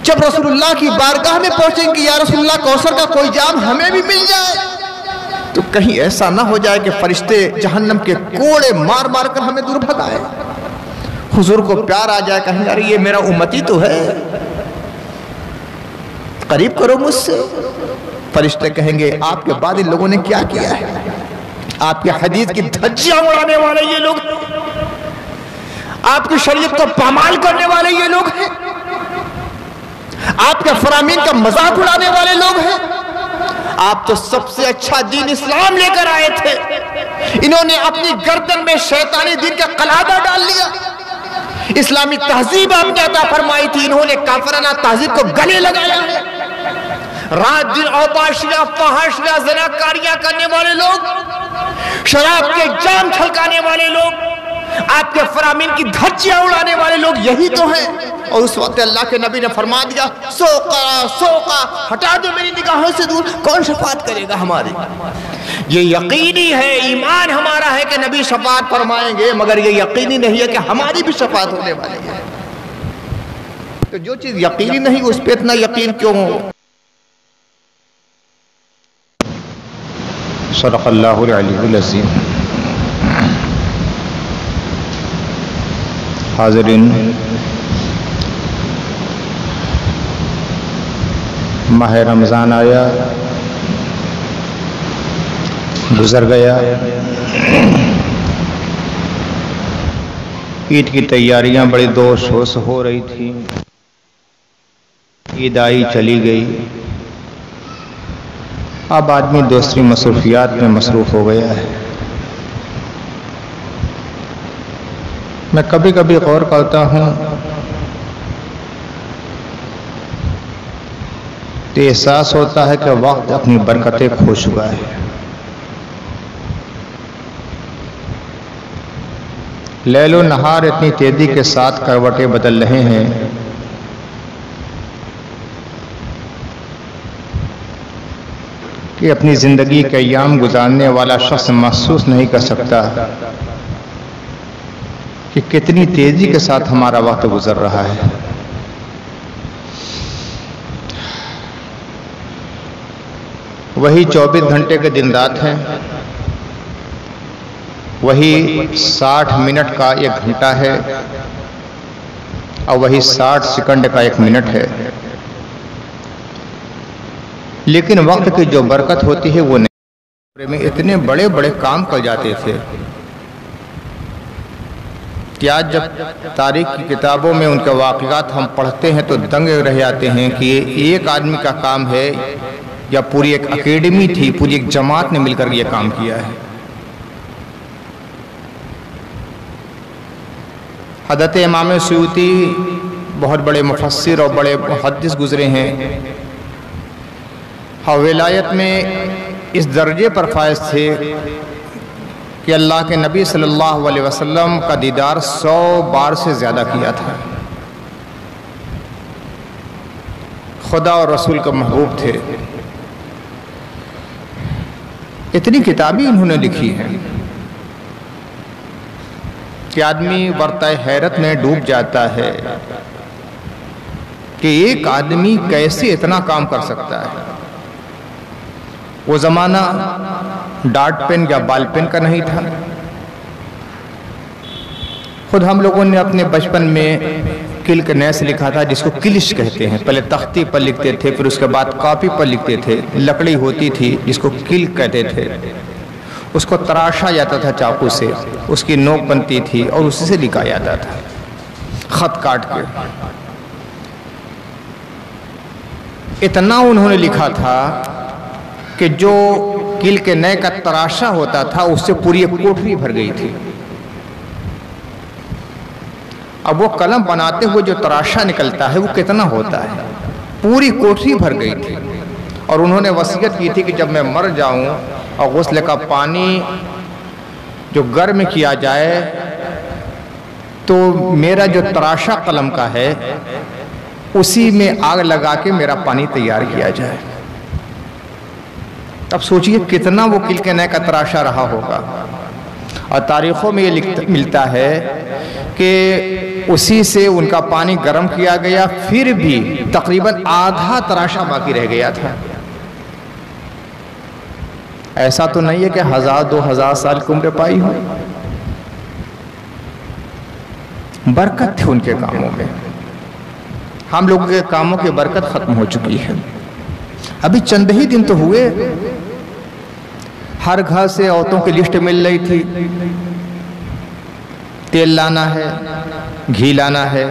جب رسول اللہ کی بارگاہ میں پہنچیں کہ یا رسول اللہ کوثر کا کوئی جام ہمیں بھی مل جائے، تو کہیں ایسا نہ ہو جائے کہ فرشتے جہنم کے کوڑے مار مار کر ہمیں دور بھگائے۔ حضور کو پیار آ جائے، کہیں ارے یہ میرا امتی تو ہے، قریب کرو مجھ سے۔ فرشتے کہیں گے آپ کے بعد ان لوگوں نے کیا کیا ہے؟ آپ کے حدیث کی دھجیاں اڑانے والے یہ لوگ، آپ کی شریعت کو پامال کرنے والے یہ لوگ ہیں، آپ کے فرامین کا مذاق اڑانے والے لوگ ہیں۔ آپ تو سب سے اچھا دین اسلام لے کر آئے تھے، انہوں نے اپنی گردن میں شیطانی دین کا قلادہ ڈال لیا۔ اسلامی تہذیب آپ نے عطا فرمائی تھی، انہوں نے کافرانہ تہذیب کو گلے لگایا ہے۔ رات دن اوباشیاں، فحاشیاں، زناکاریاں کرنے والے لوگ، شراب کے جام چھلکانے والے لوگ، آپ کے فرامین کی دھجیاں اڑانے والے لوگ یہی تو ہیں۔ اور اس وقت اللہ کے نبی نے فرما دیا سوقا سوقا، ہٹا دو میری نگاہوں سے دور، کون شفاعت کرے گا ہماری؟ یہ یقینی ہے، ایمان ہمارا ہے کہ نبی شفاعت فرمائیں گے، مگر یہ یقینی نہیں ہے کہ ہماری بھی شفاعت ہونے والی ہے۔ تو جو چیز یقینی نہیں اس پہ اتنا یقین کیوں ہو؟ صدق اللہ العلی العظیم۔ حاضرین، ماہ رمضان آیا، گزر گیا، عید کی تیاریاں بڑی زور شور سے ہو رہی تھی، عید آئی چلی گئی، اب آدمی دوسری مصروفیات میں مصروف ہو گیا ہے۔ میں کبھی کبھی غور کرتا ہوں تو احساس ہوتا ہے کہ وقت اپنی برکتیں کھو چکا ہے۔ لیل و نہار اتنی تیزی کے ساتھ کروٹیں بدل رہے ہیں کہ اپنی زندگی کے ایام گزارنے والا شخص محسوس نہیں کر سکتا کہ کتنی تیزی کے ساتھ ہمارا وقت گزر رہا ہے۔ وہی 24 گھنٹے کے دن رات ہیں، وہی 60 منٹ کا 1 گھنٹہ ہے، اور وہی 60 سیکنڈ کا 1 منٹ ہے، لیکن وقت کی جو برکت ہوتی ہے وہ نہیں۔ میں اتنے بڑے بڑے کام کر جاتے تھے کہ آج جب تاریخ کی کتابوں میں ان کے واقعات ہم پڑھتے ہیں تو دنگ رہ جاتے ہیں کہ یہ ایک آدمی کا کام ہے یا پوری ایک اکیڈمی تھی، پوری ایک جماعت نے مل کر یہ کام کیا ہے۔ حضرت امام سیوطی بہت بڑے مفسر اور بڑے محدث گزرے ہیں، اور ولایت میں اس درجے پر فائز تھے کہ اللہ کے نبی صلی اللہ علیہ وسلم کا دیدار 100 بار سے زیادہ کیا تھا۔ خدا اور رسول کا محبوب تھے۔ اتنی کتابیں انہوں نے لکھی ہیں کہ آدمی ورطۂ حیرت میں ڈوب جاتا ہے کہ ایک آدمی کیسے اتنا کام کر سکتا ہے۔ وہ زمانہ ڈاٹ پین یا بال پین کا نہیں تھا۔ خود ہم لوگوں نے اپنے بچپن میں کلک نیس لکھا تھا، جس کو کلش کہتے ہیں۔ پہلے تختی پر لکھتے تھے، پھر اس کے بعد کاپی پر لکھتے تھے۔ لکڑی ہوتی تھی جس کو کلک کہتے تھے، اس کو تراشا جاتا تھا چاقو سے، اس کی نوک بنتی تھی اور اسی سے لکھا جاتا تھا خط کاٹ کے۔ اتنا انہوں نے لکھا تھا کہ جو کلک نئے کا تراشا ہوتا تھا اس سے پوری ایک کوٹری بھر گئی تھی۔ اب وہ قلم بناتے ہوئے جو تراشا نکلتا ہے وہ کتنا ہوتا ہے، پوری کوٹری بھر گئی تھی۔ اور انہوں نے وصیت کی تھی کہ جب میں مر جاؤں اور غسل کا پانی جو گرم کیا جائے تو میرا جو تراشا قلم کا ہے اسی میں آگ لگا کے میرا پانی تیار کیا جائے۔ اب سوچئے کتنا وہ کلک نئے کا تراشا رہا ہوگا۔ اور تاریخوں میں یہ ملتا ہے کہ اسی سے ان کا پانی گرم کیا گیا، پھر بھی تقریباً آدھا تراشا باقی رہ گیا تھا۔ ایسا تو نہیں ہے کہ 1000-2000 سال کی عمر پائی ہو، برکت تھی ان کے کاموں میں۔ ہم لوگوں کے کاموں کی برکت ختم ہو چکی ہے۔ ابھی چند ہی دن تو ہوئے، ہر گھر سے عورتوں کی لسٹ مل رہی تھی، تیل لانا ہے، گھی لانا ہے،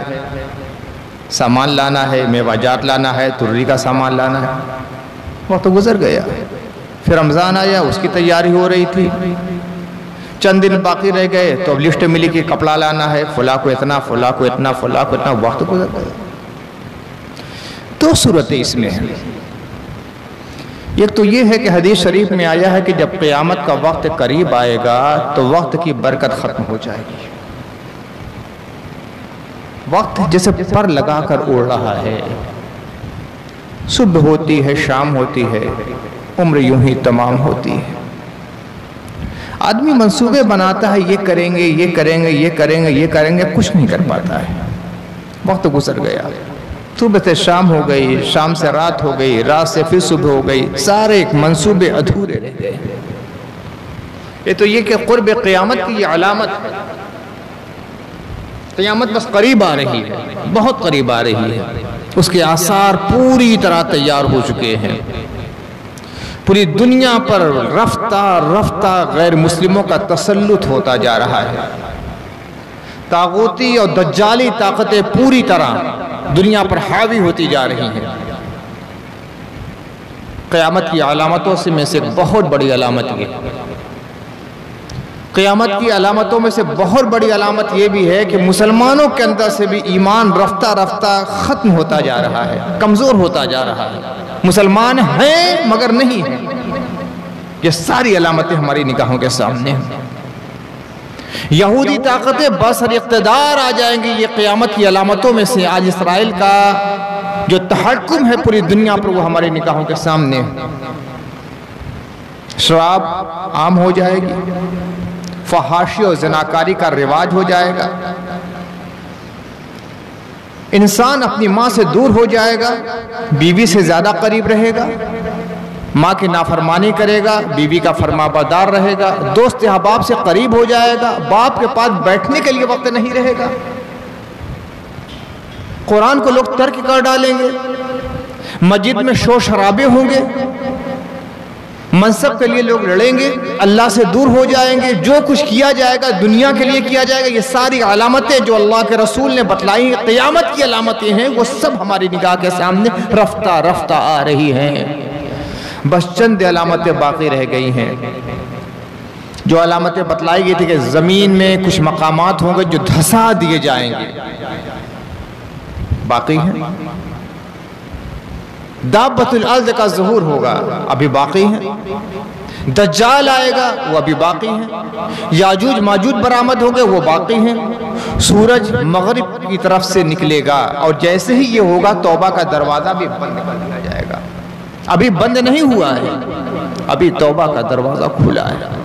سامان لانا ہے، میوہ جات لانا ہے، ترری کا سامان لانا ہے۔ وقت تو گزر گیا، پھر رمضان آیا، اس کی تیاری ہو رہی تھی، چند دن باقی رہ گئے تو اب لسٹ ملی کہ کپڑا لانا ہے، فلاں کو اتنا، فلاں کو اتنا، فلاں کو اتنا، وقت گزر گیا۔ دو صورتیں اس میں ہیں۔ ایک تو یہ ہے کہ حدیث شریف میں آیا ہے کہ جب قیامت کا وقت قریب آئے گا تو وقت کی برکت ختم ہو جائے گی۔ وقت جیسے پر لگا کر اڑ رہا ہے، صبح ہوتی ہے، شام ہوتی ہے، عمر یوں ہی تمام ہوتی ہے۔ آدمی منصوبے بناتا ہے، یہ کریں گے، یہ کریں گے، یہ کریں گے، یہ کریں گے، کچھ نہیں کر پاتا ہے۔ وقت گزر گیا، صبح سے شام ہو گئی، شام سے رات ہو گئی، رات سے پھر صبح ہو گئی، سارے ایک منصوبے ادھورے رہ گئے۔ یہ تو یہ کہ قرب قیامت کی یہ علامت ہے، قیامت بس قریب آ رہی ہے، بہت قریب آ رہی ہے، اس کے آثار پوری طرح تیار ہو چکے ہیں۔ پوری دنیا پر رفتہ رفتہ غیر مسلموں کا تسلط ہوتا جا رہا ہے، طاغوتی اور دجالی طاقتیں پوری طرح دنیا پر حاوی ہوتی جا رہی ہیں۔ قیامت کی علامتوں میں سے ایک بہت بڑی علامت یہ، قیامت کی علامتوں میں سے بہت بڑی علامت یہ بھی ہے کہ مسلمانوں کے اندر سے بھی ایمان رفتہ رفتہ ختم ہوتا جا رہا ہے، کمزور ہوتا جا رہا ہے۔ مسلمان ہیں مگر نہیں ہیں، یہ ساری علامتیں ہماری نگاہوں کے سامنے ہیں۔ یہودی طاقتیں بسر اقتدار آ جائیں گی، یہ قیامت کی علامتوں میں سے۔ آج اسرائیل کا جو تحکم ہے پوری دنیا پر وہ ہماری نگاہوں کے سامنے ہے۔ شراب عام ہو جائے گی، فحاشی اور زناکاری کا رواج ہو جائے گا، انسان اپنی ماں سے دور ہو جائے گا، بیوی سے زیادہ قریب رہے گا، ماں کی نافرمانی کرے گا، بیوی کا فرما بردار رہے گا، دوست احباب سے قریب ہو جائے گا، باپ کے پاس بیٹھنے کے لیے وقت نہیں رہے گا، قرآن کو لوگ ترک کر ڈالیں گے، مسجد میں شور شرابے ہوں گے، منصب کے لیے لوگ لڑیں گے، اللہ سے دور ہو جائیں گے، جو کچھ کیا جائے گا دنیا کے لیے کیا جائے گا۔ یہ ساری علامتیں جو اللہ کے رسول نے بتلائی قیامت کی علامتیں ہیں، وہ سب ہماری نگاہ کے سامنے رفتہ رفتہ آ رہی ہیں۔ بس چند علامتیں باقی رہ گئی ہیں۔ جو علامتیں بتلائی گئی تھی کہ زمین میں کچھ مقامات ہوں گے جو دھسا دیے جائیں گے، باقی ہیں۔ دابۃ الارض کا ظہور ہوگا، ابھی باقی ہیں۔ دجال آئے گا، وہ ابھی باقی ہیں۔ یاجوج ماجوج برآمد ہوں گے، وہ باقی ہیں۔ سورج مغرب کی طرف سے نکلے گا، اور جیسے ہی یہ ہوگا توبہ کا دروازہ بھی بند کر دیا جائے گا۔ ابھی بند نہیں ہوا ہے، ابھی توبہ کا دروازہ کھلا ہے۔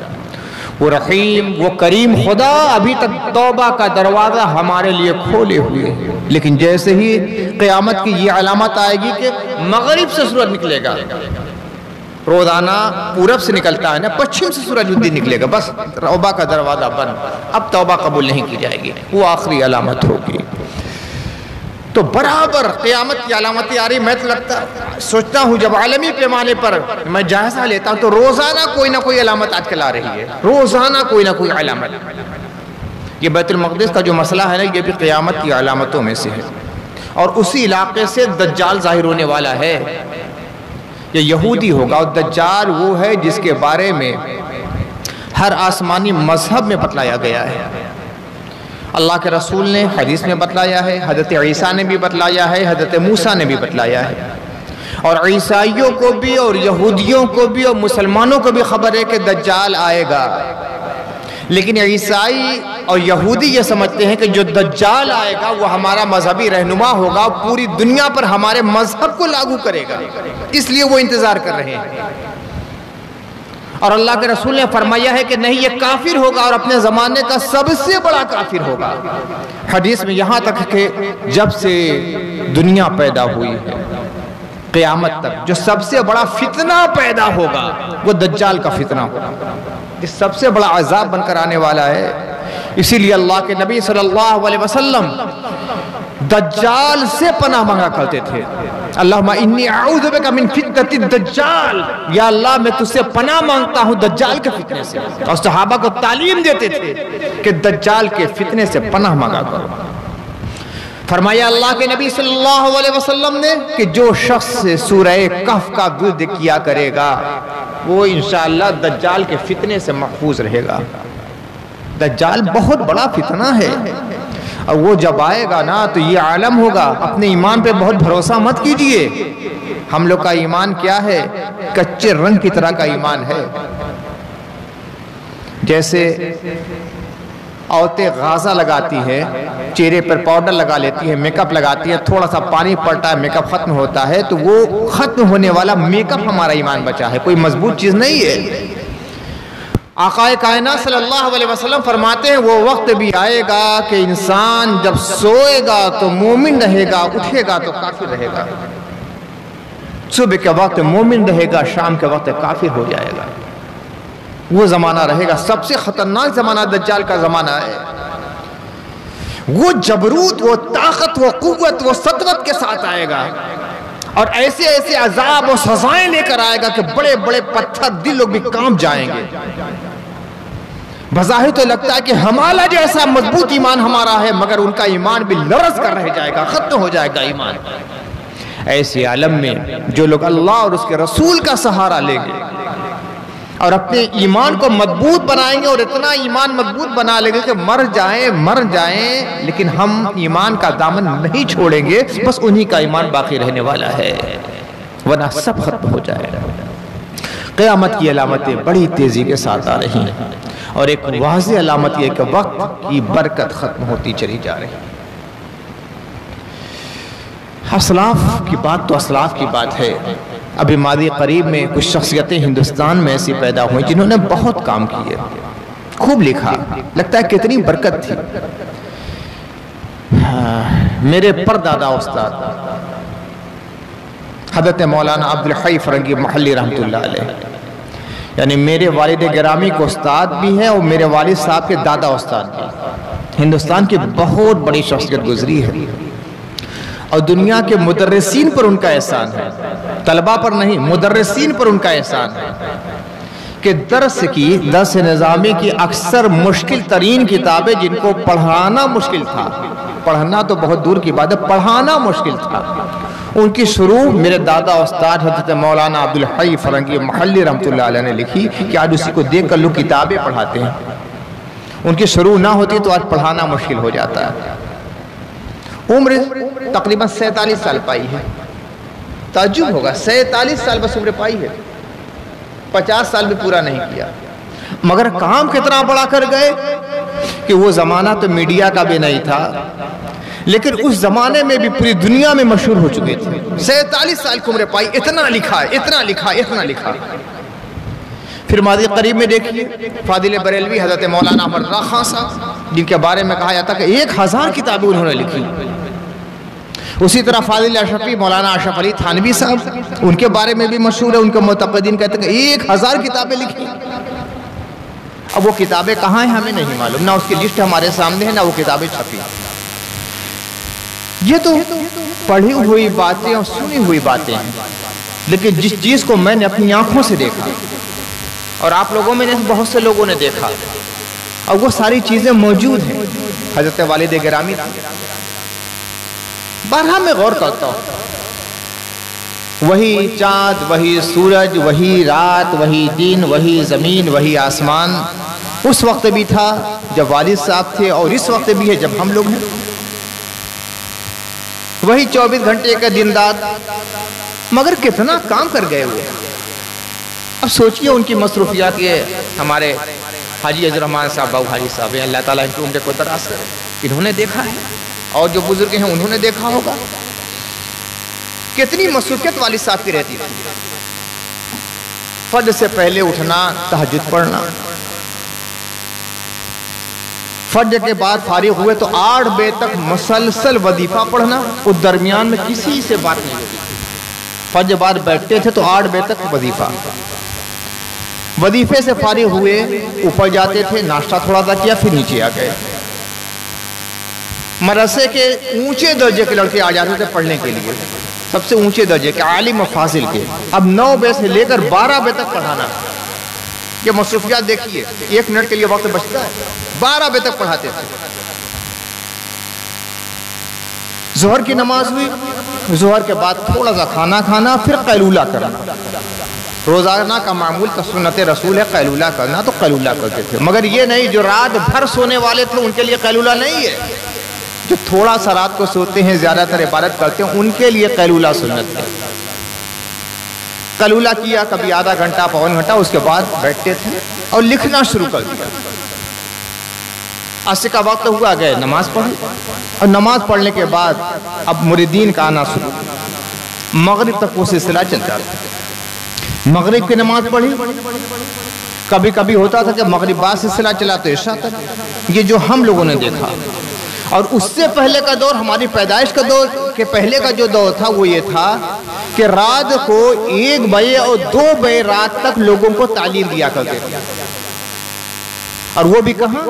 وہ رحیم، وہ کریم خدا ابھی تک توبہ کا دروازہ ہمارے لیے کھولے ہوئے ہیں، لیکن جیسے ہی قیامت کی یہ علامت آئے گی کہ مغرب سے سورج نکلے گا، روزانہ پورب سے نکلتا ہے نا، پچھم سے سورج الدین نکلے گا، بس توبہ کا دروازہ بند، اب توبہ قبول نہیں کی جائے گی، وہ آخری علامت ہوگی۔ تو برابر قیامت کی علامتیں آ رہی۔ میں تو سوچتا ہوں جب عالمی پیمانے پر میں جائزہ لیتا ہوں تو روزانہ کوئی نہ کوئی علامت آج کل آ رہی ہے، روزانہ کوئی نہ کوئی علامت۔ یہ بیت المقدس کا جو مسئلہ ہے نا، یہ بھی قیامت کی علامتوں میں سے ہے، اور اسی علاقے سے دجال ظاہر ہونے والا ہے۔ یہ یہودی ہوگا، اور دجال وہ ہے جس کے بارے میں ہر آسمانی مذہب میں بتلایا گیا ہے۔ اللہ کے رسول نے حدیث میں بتلایا ہے، حضرت عیسیٰ نے بھی بتلایا ہے، حضرت موسیٰ نے بھی بتلایا ہے، اور عیسائیوں کو بھی اور یہودیوں کو بھی اور مسلمانوں کو بھی خبر ہے کہ دجال آئے گا۔ لیکن عیسائی اور یہودی یہ سمجھتے ہیں کہ جو دجال آئے گا وہ ہمارا مذہبی رہنما ہوگا، پوری دنیا پر ہمارے مذہب کو لاگو کرے گا، اس لیے وہ انتظار کر رہے ہیں۔ اور اللہ کے رسول نے فرمایا ہے کہ نہیں، یہ کافر ہوگا اور اپنے زمانے کا سب سے بڑا کافر ہوگا۔ حدیث میں یہاں تک کہ جب سے دنیا پیدا ہوئی ہے قیامت تک جو سب سے بڑا فتنہ پیدا ہوگا وہ دجال کا فتنہ ہوگا، یہ سب سے بڑا عذاب بن کر آنے والا ہے۔ اسی لیے اللہ کے نبی صلی اللہ علیہ وسلم دجال سے پناہ مانگا کرتے تھے، اللہم انی اعوذ بک من فتنۃ الدجال، یا اللہ میں تجھ سے پناہ مانگتا ہوں دجال کے فتنے سے، اور صحابہ کو تعلیم دیتے تھے کہ دجال کے فتنے سے پناہ مانگا کرو۔ فرمایا اللہ کے نبی صلی اللہ علیہ وسلم نے کہ جو شخص سورہ کہف کا ورد کیا کرے گا وہ انشاءاللہ دجال کے فتنے سے محفوظ رہے گا۔ دجال بہت بڑا فتنہ ہے، اور وہ جب آئے گا نا تو یہ عالم ہوگا۔ اپنے ایمان پہ بہت بھروسہ مت کیجئے، ہم لوگ کا ایمان کیا ہے؟ کچے رنگ کی طرح کا ایمان ہے۔ جیسے عورتیں غازہ لگاتی ہیں، چہرے پر پاؤڈر لگا لیتی ہیں، میک اپ لگاتی ہیں، تھوڑا سا پانی پڑتا ہے میک اپ ختم ہوتا ہے، تو وہ ختم ہونے والا میک اپ ہمارا ایمان بچا ہے، کوئی مضبوط چیز نہیں ہے۔ آقا کائنات صلی اللہ علیہ وسلم فرماتے ہیں وہ وقت بھی آئے گا کہ انسان جب سوئے گا تو مومن رہے گا، اٹھے گا تو کافر رہے گا۔ صبح کے وقت مومن رہے گا، شام کے وقت کافر ہو جائے گا۔ وہ زمانہ رہے گا، سب سے خطرناک زمانہ دجال کا زمانہ ہے۔ وہ جبروت، وہ طاقت، وہ قوت، وہ سطوت کے ساتھ آئے گا، اور ایسے ایسے عذاب و سزائیں لے کر آئے گا کہ بڑے بڑے پتھر دل لوگ بھی کانپ جائیں گے۔ بظاہر تو لگتا ہے کہ ہمارا جیسا مضبوط ایمان ہمارا ہے، مگر ان کا ایمان بھی لرز کر رہ جائے گا، ختم ہو جائے گا ایمان۔ ایسے عالم میں جو لوگ اللہ اور اس کے رسول کا سہارا لیں گے اور اپنے ایمان کو مضبوط بنائیں گے، اور اتنا ایمان مضبوط بنا لیں گے کہ مر جائیں لیکن ہم ایمان کا دامن نہیں چھوڑیں گے، بس انہی کا ایمان باقی رہنے والا ہے، ورنہ سب ختم ہو جائے گا۔ قیامت کی علامتیں بڑی تیزی کے ساتھ آ رہی ہیں، اور ایک واضح علامت یہ کہ وقت کی برکت ختم ہوتی چلی جا رہی ہے۔ اسلاف کی بات تو اسلاف کی بات ہے۔ ابھی ماضی قریب میں کچھ شخصیتیں ہندوستان میں ایسی پیدا ہوئی جنہوں نے بہت کام کیے، خوب لکھا، لگتا ہے کتنی برکت تھی۔ میرے پردادا استاد حضرت مولانا عبدالحی فرنگی محلی رحمۃ اللہ علیہ، یعنی میرے والد گرامی کو استاد بھی ہے اور میرے والد صاحب کے دادا استاد بھی۔ ہندوستان کی بہت بڑی شخصیت گزری ہے، اور دنیا کے مدرسین پر ان کا احسان ہے، طلبہ پر نہیں، مدرسین پر ان کا احسان ہے کہ درس نظامی کی اکثر مشکل ترین کتابیں جن کو پڑھانا مشکل تھا، پڑھنا تو بہت دور کی بات ہے، پڑھانا مشکل تھا، ان کی شروع میرے دادا استاد حضرت مولانا عبدالحی فرنگی محلی رحمۃ اللہ علیہ نے لکھی کہ آج اسی کو دیکھ کر لوگ کتابیں پڑھاتے ہیں۔ ان کی شروع نہ ہوتی تو آج پڑھانا مشکل ہو جاتا ہے۔ عمر تقریباً 47 سال پائی ہے، تعجب ہوگا 47 سال بس عمر پائی ہے، 50 سال بھی پورا نہیں کیا، مگر کام کتنا بڑا کر گئے کہ وہ زمانہ تو میڈیا کا بھی نہیں تھا، لیکن اس زمانے میں بھی پوری دنیا میں مشہور ہو چکے تھے۔ 47 سال کی عمر پائی، اتنا لکھا ہے، اتنا لکھا، اتنا لکھا۔ پھر ماضی قریب میں دیکھیے فاضل بریلوی حضرت مولانا احمد رضا خان صاحب، جن کے بارے میں کہا جاتا کہ 1000 کتابیں انہوں نے لکھی۔ اسی طرح فاضل اشرفی مولانا اشرف علی تھانوی صاحب، ان کے بارے میں بھی مشہور ہے، ان کے معتقدین کہتے ہیں کہ 1000 کتابیں لکھی۔ اب وہ کتابیں کہاں ہیں ہمیں نہیں معلوم، نہ اس کی لسٹ ہمارے سامنے ہے، نہ وہ کتابیں چھپی۔ یہ تو پڑھی ہوئی باتیں اور سنی ہوئی باتیں ہیں، لیکن جس چیز کو میں نے اپنی آنکھوں سے دیکھا اور آپ لوگوں میں نے بہت سے لوگوں نے دیکھا، اور وہ ساری چیزیں موجود ہیں، حضرت والد گرامی تھی۔ بارہا میں غور کرتا ہوں، وہی چاند، وہی سورج، وہی رات، وہی دن، وہی زمین، وہی آسمان اس وقت بھی تھا جب والد صاحب تھے، اور اس وقت بھی ہے جب ہم لوگ ہیں۔ وہی 24 گھنٹے کا دن رات، مگر کتنا کام کر گئے ہوئے۔ اب سوچئے ان کی مصروفیات، یہ ہمارے حاجی عبد الرحمن صاحب باؤ حاجی صاحب ہیں، اللہ تعالیٰ ان کی عمر کو دراز کرے، انہوں نے دیکھا ہے، اور جو بزرگ ہیں انہوں نے دیکھا ہوگا کتنی مصروفیت والد صاحب کی رہتی تھی۔ فجر سے پہلے اٹھنا، تہجد پڑھنا، فجر کے بعد فارغ ہوئے تو 8 بجے تک مسلسل وظیفہ پڑھنا، اس درمیان میں کسی سے بات نہیں ہوتی۔ فجر بعد بیٹھتے تھے تو 8 بجے تک وظیفہ، وظیفے سے فارغ ہوئے اوپر جاتے تھے، ناشتہ تھوڑا سا کیا، پھر نیچے آ گئے۔ مدرسے کے اونچے درجے کے لڑکے آ جاتے تھے پڑھنے کے لیے، سب سے اونچے درجے کے عالم و فاضل کے، اب 9 بجے سے لے کر 12 بجے تک پڑھانا۔ یہ مصروفیات دیکھیے، 1 منٹ کے لیے وقت بچتا ہے، 12 بجے تک پڑھاتے تھے۔ ظہر کی نماز ہوئی، ظہر کے بعد تھوڑا سا کھانا کھانا، پھر قیلولہ کرنا۔ روزانہ کا معمول کا سنت رسول ہے قیلولہ کرنا، تو قیلولہ کرتے تھے، مگر یہ نہیں جو رات بھر سونے والے تھے ان کے لیے قیلولہ نہیں ہے، جو تھوڑا سا رات کو سوتے ہیں، زیادہ تر عبادت کرتے ہیں، ان کے لیے قیلولہ سنت ہے۔ قیلولہ کیا، کبھی آدھا گھنٹہ، پون گھنٹہ، اس کے بعد بیٹھتے تھے اور لکھنا شروع کر دیا۔ عصر کا وقت ہوا، گئے نماز پڑھی، اور نماز پڑھنے کے بعد اب مریدین کا آنا شروع، مغرب تک وہ سلسلہ چلتا رہا۔ مغرب کی نماز پڑھی، کبھی کبھی ہوتا تھا کہ مغرب بعد سلسلہ چلا تو عشاء تک، یہ جو ہم لوگوں نے دیکھا۔ اور اس سے پہلے کا دور، ہماری پیدائش کا دور کے پہلے کا جو دور تھا وہ یہ تھا کہ رات کو 1 بجے اور 2 بجے رات تک لوگوں کو تعلیم دیا کرتے تھے، اور وہ بھی کہاں؟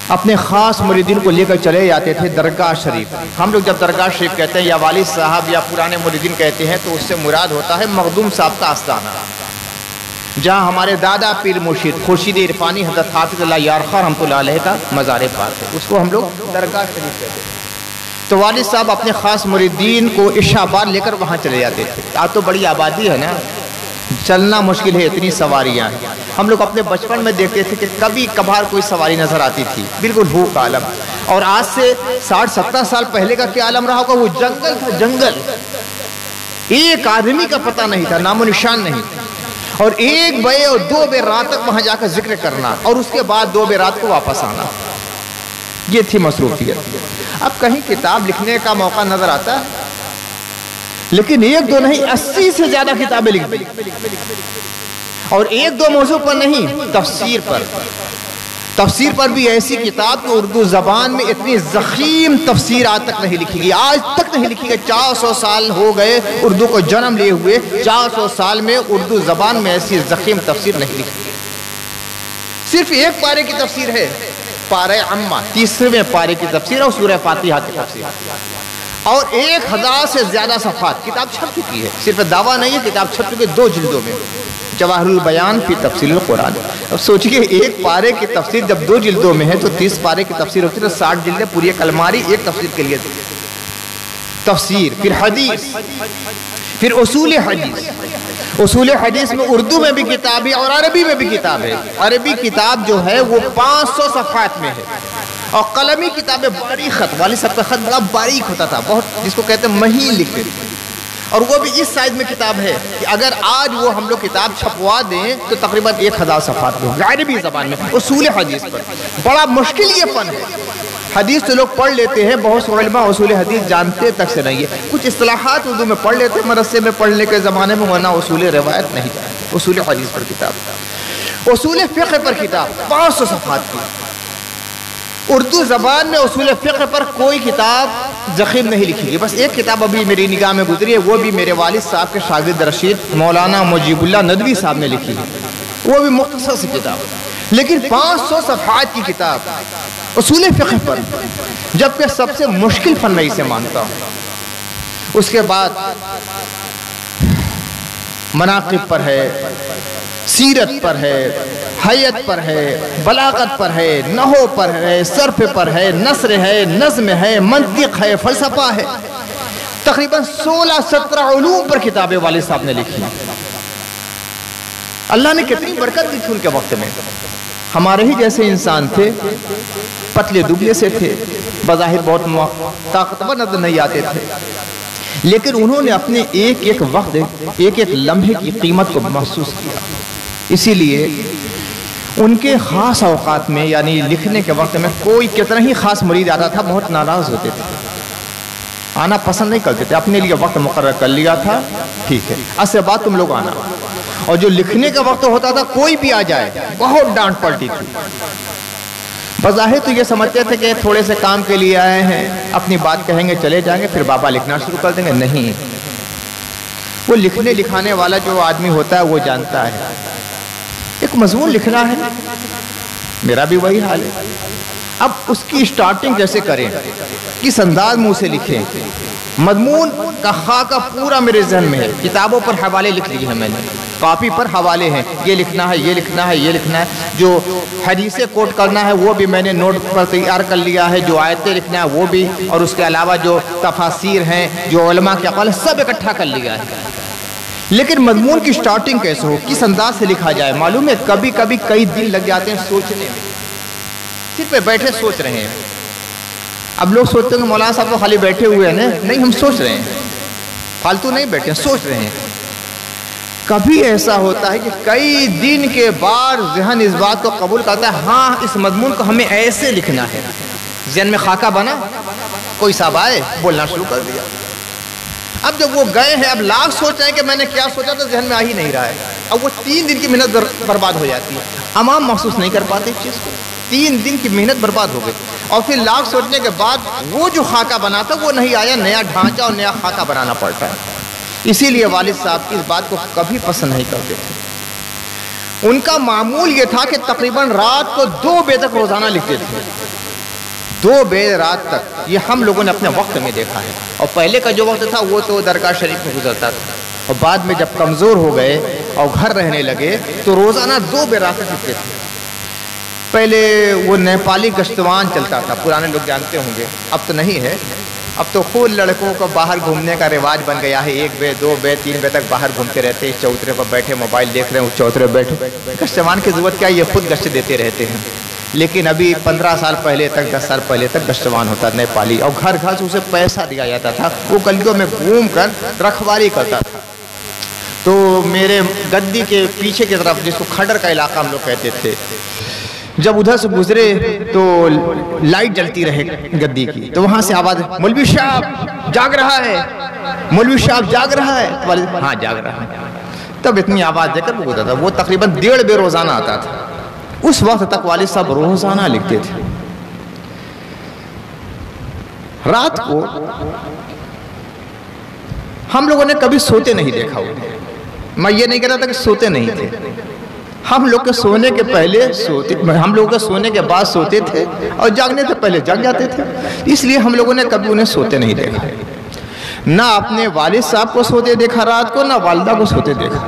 اپنے خاص مریدین کو لے کر چلے جاتے تھے درگاہ شریف۔ ہم لوگ جب درگاہ شریف کہتے ہیں یا والد صاحب یا پرانے مریدین کہتے ہیں تو اس سے مراد ہوتا ہے مخدوم صاحب کا آستانہ، جہاں ہمارے دادا پیر مرشد خورشید عرفانی حضرت حافظ اللہ یارخا رحمۃ اللہ علیہ کا مزار پاک ہے، اس کو ہم لوگ درگاہ شریف کہتے ہیں۔ تو والد صاحب اپنے خاص مریدین کو عشاء بعد لے کر وہاں چلے جاتے تھے۔ آج تو بڑی آبادی ہے نا، چلنا مشکل ہے، اتنی سواریاں ہیں۔ ہم لوگ اپنے بچپن میں دیکھتے تھے کہ کبھی کبھار کوئی سواری نظر آتی تھی، بالکل بھوک کا عالم۔ اور آج سے 60-70 سال پہلے کا کیا عالم رہا ہوگا، وہ جنگل تھا، جنگل، ایک آدمی کا پتہ نہیں تھا، نام و نشان نہیں، اور 1 بجے اور 2 بجے رات تک وہاں جا کر ذکر کرنا، اور اس کے بعد 2 بجے رات کو واپس آنا، یہ تھی مصروفیت۔ اب کہیں کتاب لکھنے کا موقع نظر آتا ہے، لیکن 1-2 نہیں، 80 سے زیادہ کتابیں لکھ دی، اور 1-2 موضوع پر نہیں، تفسیر پر۔ تفسیر پر بھی ایسی کتاب کہ اردو زبان میں اتنی ضخیم تفسیر آج تک نہیں لکھی گئی، آج تک نہیں لکھی گئی۔ 400 سال ہو گئے اردو کو جنم لیے ہوئے، 400 سال میں اردو زبان میں ایسی ضخیم تفسیر نہیں لکھی گئی۔ صرف 1 پارے کی تفسیر ہے، پارہ عامہ، 30ویں پارے کی تفسیر اور سورہ فاتحہ کی تفسیر، اور 1000 سے زیادہ صفحات کتاب چھپ چکی ہے۔ صرف دعویٰ نہیں ہے، کتاب چھپ چکی 2 جلدوں میں، جواہر البیان فی تفسیر القرآن۔ اب سوچئے 1 پارے کی تفسیر جب 2 جلدوں میں ہے تو 30 پارے کی تفسیر ہوتی ہے تو 60 جلدیں، پوری ایک الماری ایک تفسیر کے لیے تفسیر۔ پھر حدیث، پھر اصول حدیث۔ اصول حدیث میں اردو میں بھی کتاب ہے اور عربی میں بھی کتاب ہے۔ عربی کتاب جو ہے وہ 500 صفحات میں ہے، اور قلمی کتابیں باریک خط، والد صاحب کا خط بڑا باریک ہوتا تھا، بہت، جس کو کہتے ہیں مہین لکھتے تھے، اور وہ بھی اس سائز میں کتاب ہے کہ اگر آج وہ ہم لوگ کتاب چھپوا دیں تو تقریباً 1000 صفحات ہوگی عربی زبان میں اصول حدیث پر۔ بڑا مشکل یہ فن ہے، حدیث تو لوگ پڑھ لیتے ہیں، بہت سے علماء اصول حدیث جانتے تک سے نہیں ہے، کچھ اصطلاحات اردو میں پڑھ لیتے ہیں مدرسے میں پڑھنے کے زمانے میں، ورنہ اصول روایت نہیں جانتے۔ اصول حدیث پر کتاب، اصول فقہ پر کتاب 500 صفحات کی۔ اردو زبان میں اصول فقہ پر کوئی کتاب ضخیم نہیں لکھی گئی، بس 1 کتاب ابھی میری نگاہ میں گزری ہے، وہ بھی میرے والد صاحب کے شاگرد رشید مولانا مجیب اللہ ندوی صاحب نے لکھی ہے، وہ بھی مختصر سی کتاب، لیکن 500 صفحات کی کتاب اصول فقہ پر، جبکہ سب سے مشکل فن میں اسے مانتا ہوں۔ اس کے بعد مناقب پر ہے، سیرت پر ہے، حیت پر ہے، بلاغت پر ہے، نحو پر ہے، صرف پر ہے، نثر ہے، نظم ہے، منطق ہے، فلسفہ ہے، تقریباً 16-17 علوم پر کتابیں والد صاحب نے لکھی۔ اللہ نے کتنی برکت دی تھی ان کے وقت میں۔ ہمارے ہی جیسے انسان تھے، پتلے دبلے سے تھے، بظاہر بہت طاقتور نظر نہیں آتے تھے، لیکن انہوں نے اپنے ایک ایک وقت، ایک ایک لمحے کی قیمت کو محسوس کیا۔ اسی لیے ان کے خاص اوقات میں، یعنی لکھنے کے وقت میں، کوئی کتنا ہی خاص مرید آتا تھا بہت ناراض ہوتے تھے، آنا پسند نہیں کرتے تھے، اپنے لیے وقت مقرر کر لیا تھا، ٹھیک ہے عصر بعد تم لوگ آنا، اور جو لکھنے کا وقت ہوتا تھا کوئی بھی آ جائے بہت ڈانٹ پڑتی تھی. بظاہر تو یہ سمجھتے تھے کہ تھوڑے سے کام کے لیے آئے ہیں, اپنی بات کہیں گے چلے جائیں گے, پھر بابا لکھنا شروع کر دیں گے. نہیں, وہ لکھنے لکھانے والا جو آدمی ہوتا ہے وہ جانتا ہے ایک مضمون لکھنا ہے, میرا بھی وہی حال ہے. اب اس کی سٹارٹنگ کیسے کریں, کس انداز میں اسے لکھیں. مضمون کا خاکہ پورا میرے ذہن میں ہے, کتابوں پر حوالے لکھ لیے ہیں میں نے, کاپی پر حوالے ہیں, یہ لکھنا ہے, یہ لکھنا ہے, یہ لکھنا ہے. جو حدیثیں کوٹ کرنا ہے وہ بھی میں نے نوٹ پر تیار کر لیا ہے, جو آیتیں لکھنا ہے وہ بھی, اور اس کے علاوہ جو تفاسیر ہیں, جو علماء کے اقوال سب اکٹھا کر لیا ہے. لیکن مضمون کی سٹارٹنگ کیسے ہو, کس انداز سے لکھا جائے. معلوم ہے کبھی کبھی کئی دن لگ جاتے ہیں سوچنے میں, صرف بیٹھے سوچ رہے ہیں. اب لوگ سوچتے ہیں کہ مولانا صاحب تو خالی بیٹھے ہوئے ہیں. نہیں, ہم سوچ رہے ہیں, فالتو نہیں بیٹھے ہیں, سوچ رہے ہیں. کبھی ایسا ہوتا ہے کہ کئی دن کے بعد ذہن اس بات کو قبول کرتا ہے, ہاں اس مضمون کو ہمیں ایسے لکھنا ہے. ذہن میں خاکہ بنا, کوئی صاحب آئے, بولنا شروع کر دیا. اب جب وہ گئے ہیں, اب لاکھ سوچ رہے ہیں کہ میں نے کیا سوچا, تو ذہن میں آ ہی نہیں رہا ہے. اب وہ 3 دن کی محنت برباد ہو جاتی ہے. عوام محسوس نہیں کر پاتے اس چیز کو. 3 دن کی محنت برباد ہو گئی, اور پھر لاکھ سوچنے کے بعد وہ جو خاکہ بنا تھا وہ نہیں آیا, نیا ڈھانچہ اور نیا خاکہ بنانا پڑتا ہے. اسی لیے والد صاحب کی اس بات کو کبھی پسند نہیں کرتے تھے. ان کا معمول یہ تھا کہ تقریباً رات کو 2 بجے تک روزانہ لکھتے تھے. 2 بجے رات تک, یہ ہم لوگوں نے اپنے وقت میں دیکھا ہے. اور پہلے کا جو وقت تھا وہ تو درگاہ شریف میں گزرتا تھا, اور بعد میں جب کمزور ہو گئے اور گھر رہنے لگے تو روزانہ 2 بجے رات تک لکھتے تھے. پہلے وہ نیپالی گشتوان چلتا تھا, پرانے لوگ جانتے ہوں گے, اب تو نہیں ہے. اب تو خود لڑکوں کو باہر گھومنے کا رواج بن گیا ہے. 1 بجے 2 بجے 3 بجے تک باہر گھومتے رہتے ہیں, چوترے پر بیٹھے موبائل دیکھ رہے ہیں, اس چوترے پر بیٹھے. گشتوان کی ضرورت کیا, یہ خود گشت دیتے رہتے ہیں. لیکن ابھی 15 سال پہلے تک, 10 سال پہلے تک گشتوان ہوتا نیپالی, اور گھر گھر سے اسے پیسہ دیا جاتا تھا. وہ گلیوں میں گھوم کر رکھوالی کرتا تھا. تو میرے گدی کے پیچھے کی طرف, جس کو کھڈر کا علاقہ ہم لوگ کہتے تھے, جب ادھر سے گزرے تو لائٹ جلتی رہے گدی کی, تو وہاں سے آواز, مولوی صاحب جاگ رہا ہے, مولوی صاحب جاگ رہا ہے. ہاں جاگ رہا ہے. تب اتنی آواز دے کر وہ گزرتا تھا. وہ تقریباً 1.5 بجے روزانہ آتا تھا. اس وقت تک والد صاحب روزانہ لکھتے تھے. رات کو ہم لوگوں نے کبھی سوتے نہیں دیکھا انہیں. میں یہ نہیں کہہ رہا تھا کہ سوتے نہیں تھے, ہم لوگ کے سونے کے پہلے سوتے, ہم لوگوں کے سونے کے بعد سوتے تھے, اور جاگنے سے پہلے جاگ جاتے تھے. اس لیے ہم لوگوں نے کبھی انہیں سوتے نہیں دیکھا. نہ اپنے والد صاحب کو سوتے دیکھا رات کو, نہ والدہ کو سوتے دیکھا.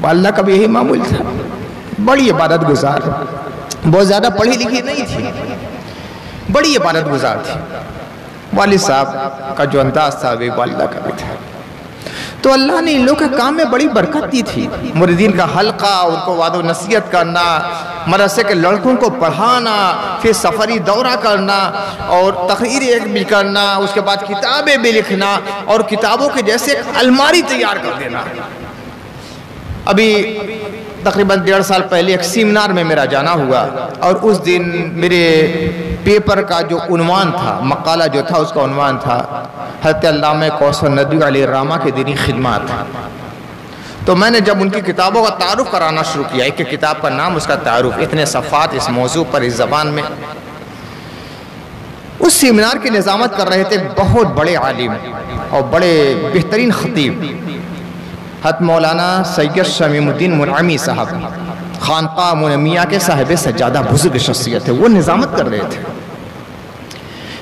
والدہ کا بھی یہی معمول تھا, بڑی عبادت گزار, بہت زیادہ پڑھی لکھی نہیں تھی, بڑی عبادت گزار تھی. والد صاحب کا جو انداز تھا وہ والدہ کا بھی تھا. تو اللہ نے ان لوگوں کے کام میں بڑی برکت دی تھی. مریدین کا حلقہ, ان کو وعظ و نصیحت کرنا, مدرسے کے لڑکوں کو پڑھانا, پھر سفری دورہ کرنا, اور تقریر بھی کرنا, اس کے بعد کتابیں بھی لکھنا, اور کتابوں کے جیسے الماری تیار کر دینا. ابھی تقریباً 1.5 سال پہلے ایک سیمینار میں میرا جانا ہوا, اور اس دن میرے پیپر کا جو عنوان تھا, مقالہ جو تھا, اس کا عنوان تھا حضرت علامہ کوثر ندوی علیہ الرحمہ کے دینی خدمات. تو میں نے جب ان کی کتابوں کا تعارف کرانا شروع کیا, ایک کتاب کا نام, اس کا تعارف, اتنے صفحات اس موضوع پر, اس زبان میں. اس سیمینار کی نظامت کر رہے تھے بہت بڑے عالم اور بڑے بہترین خطیب, حضرت مولانا سید شمیم الدین منعمی صاحب, خانقاہ منعمیہ کے صاحب سجادہ, بزرگ شخصیت ہے. وہ نظامت کر رہے تھے.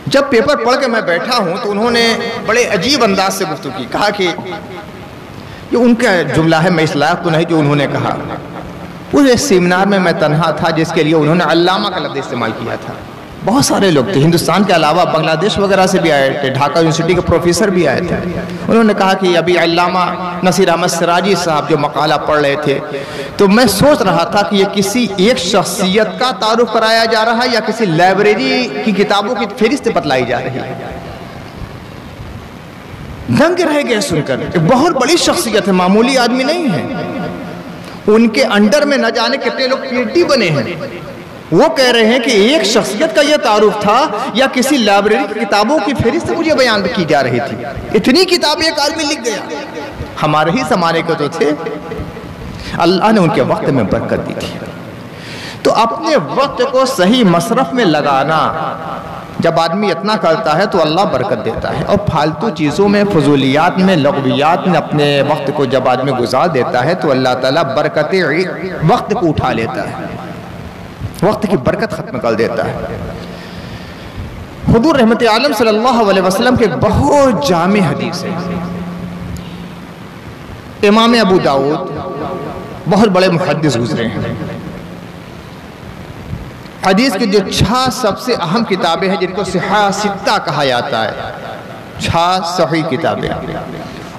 جب پیپر پڑھ کے میں بیٹھا ہوں تو انہوں نے بڑے عجیب انداز سے گفتگو کی. کہا کہ یہ ان کا جملہ ہے, میں اس لائق تو نہیں جو انہوں نے کہا. پورے سیمینار میں تنہا تھا جس کے لیے انہوں نے علامہ کا لفظ استعمال کیا تھا. بہت سارے لوگ تھے, ہندوستان کے علاوہ بنگلہ دیش وغیرہ سے بھی آئے تھے, ڈھاکہ یونیورسٹی کے پروفیسر بھی آئے تھے. انہوں نے کہا کہ ابھی علامہ نصیر احمد سراجی صاحب جو مقالہ پڑھ رہے تھے, تو میں سوچ رہا تھا کہ یہ کسی ایک شخصیت کا تعارف کرایا جا رہا ہے یا کسی لائبریری کی کتابوں کی فہرست بتلائی جا رہی ہے. دنگ رہ گئے سن کر. بہت بڑی شخصیت ہے, معمولی آدمی نہیں ہے. ان کے انڈر میں نہ جانے کتنے لوگ پی ایچ ڈی بنے ہیں. وہ کہہ رہے ہیں کہ ایک شخصیت کا یہ تعارف تھا یا کسی لائبریری کی کتابوں کی فہرست مجھے بیان کی جا رہی تھی. اتنی کتابیں ایک آدمی لکھ گیا. ہمارے ہی زمانے کے تو تھے، اللہ نے ان کے وقت میں برکت دی تھی۔ تو اپنے وقت کو صحیح مصرف میں لگانا، جب آدمی اتنا کرتا ہے تو اللہ برکت دیتا ہے، اور فالتو چیزوں میں، فضولیات میں، لغویات میں اپنے وقت کو جب آدمی گزار دیتا ہے تو اللہ تعالیٰ برکت وقت کو اٹھا لیتا ہے، وقت کی برکت ختم کر دیتا ہے۔ حضور رحمت عالم صلی اللہ علیہ وسلم کے بہت جامع حدیث ہے۔ امام ابو داؤد بہت بڑے محدث گزرے ہیں۔ حدیث کی جو 6 سب سے اہم کتابیں ہیں جن کو صحاح ستہ کہا جاتا ہے، 6 صحیح کتابیں،